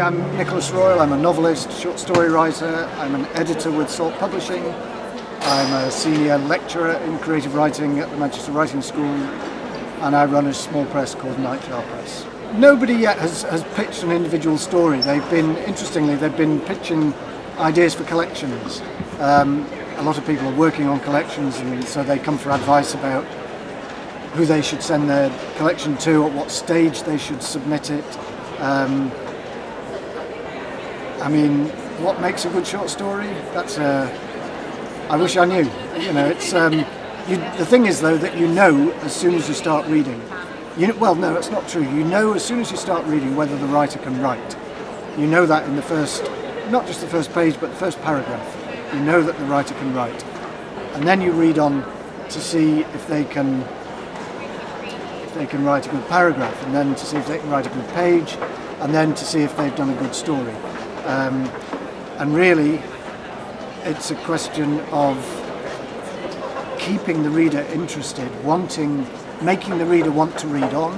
I'm Nicholas Royle. I'm a novelist, short story writer. I'm an editor with Salt Publishing. I'm a senior lecturer in creative writing at the Manchester Writing School, and I run a small press called Nightjar Press. Nobody yet has pitched an individual story. Interestingly, they've been pitching ideas for collections. A lot of people are working on collections, and so they come for advice about who they should send their collection to, at what stage they should submit it. I mean, what makes a good short story? I wish I knew. The thing is, though, that you know as soon as you start reading. Well, no, it's not true. You know as soon as you start reading whether the writer can write. You know that in the first, not just the first page, but the first paragraph. You know that the writer can write. And then you read on to see if they can write a good paragraph, and then to see if they can write a good page, and then to see if they've done a good story. And really, it's a question of keeping the reader interested, making the reader want to read on,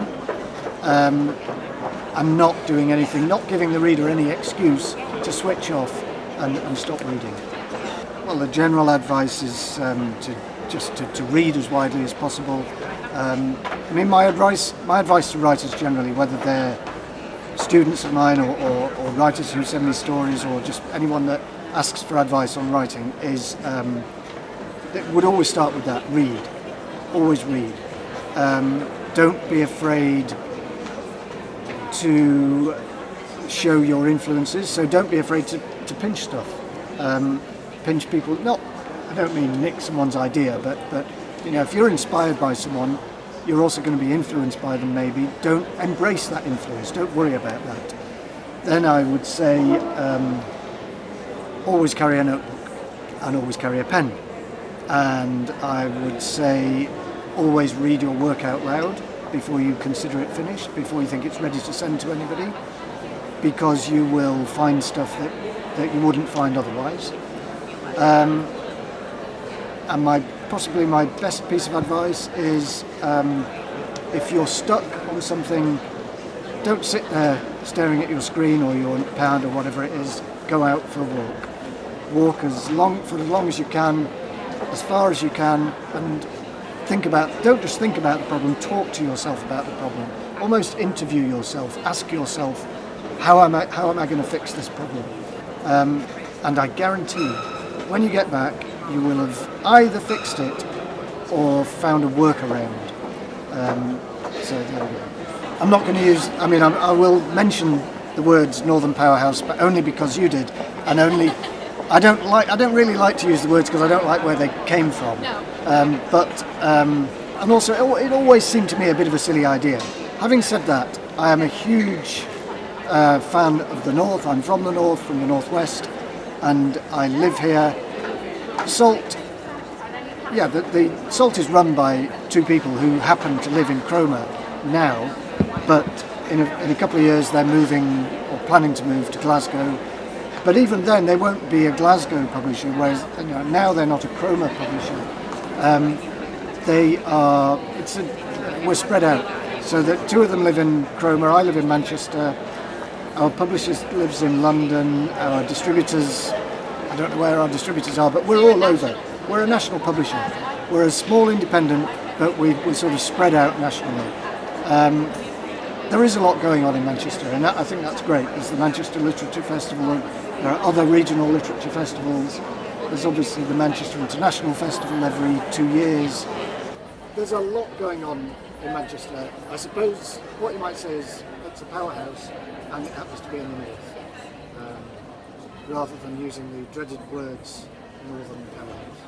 and not doing anything, not giving the reader any excuse to switch off and stop reading. Well, the general advice is to read as widely as possible. I mean, my advice to writers generally, whether they're students of mine or writers who send me stories, or just anyone that asks for advice on writing, is it would always start with that: read. Always read. Don't be afraid to show your influences. So don't be afraid to pinch stuff. Pinch people. I don't mean nick someone's idea, but if you're inspired by someone, you're also going to be influenced by them maybe. Don't embrace that influence, don't worry about that. Then I would say always carry a notebook and always carry a pen. And I would say always read your work out loud before you consider it finished, before you think it's ready to send to anybody, because you will find stuff that you wouldn't find otherwise. And possibly my best piece of advice is, if you're stuck on something, don't sit there staring at your screen or your pad or whatever it is. Go out for a walk. Walk for as long as you can, as far as you can, and don't just think about the problem, talk to yourself about the problem. Almost interview yourself, ask yourself, how am I going to fix this problem? And I guarantee, when you get back, you will have either fixed it or found a workaround. So there we go. I'm not going to use, I will mention the words Northern Powerhouse, but only because you did, and I don't really like to use the words because I don't like where they came from. No. And also it always seemed to me a bit of a silly idea. Having said that, I am a huge fan of the North. I'm from the North, from the Northwest, and I live here. Salt, the Salt is run by two people who happen to live in Cromer now, but in a couple of years they're moving or planning to move to Glasgow. But even then they won't be a Glasgow publisher, whereas now they're not a Cromer publisher. We're spread out, so that two of them live in Cromer, I live in Manchester, our publisher lives in London, our distributors, I don't know where our distributors are, but we're all over. We're a national publisher. We're a small independent, but we're sort of spread out nationally. There is a lot going on in Manchester, and I think that's great. There's the Manchester Literature Festival, there are other regional literature festivals. There's obviously the Manchester International Festival every 2 years. There's a lot going on in Manchester. I suppose what you might say is it's a powerhouse, and it happens to be in the north. Rather than using the dreaded words Northern Powerhouse.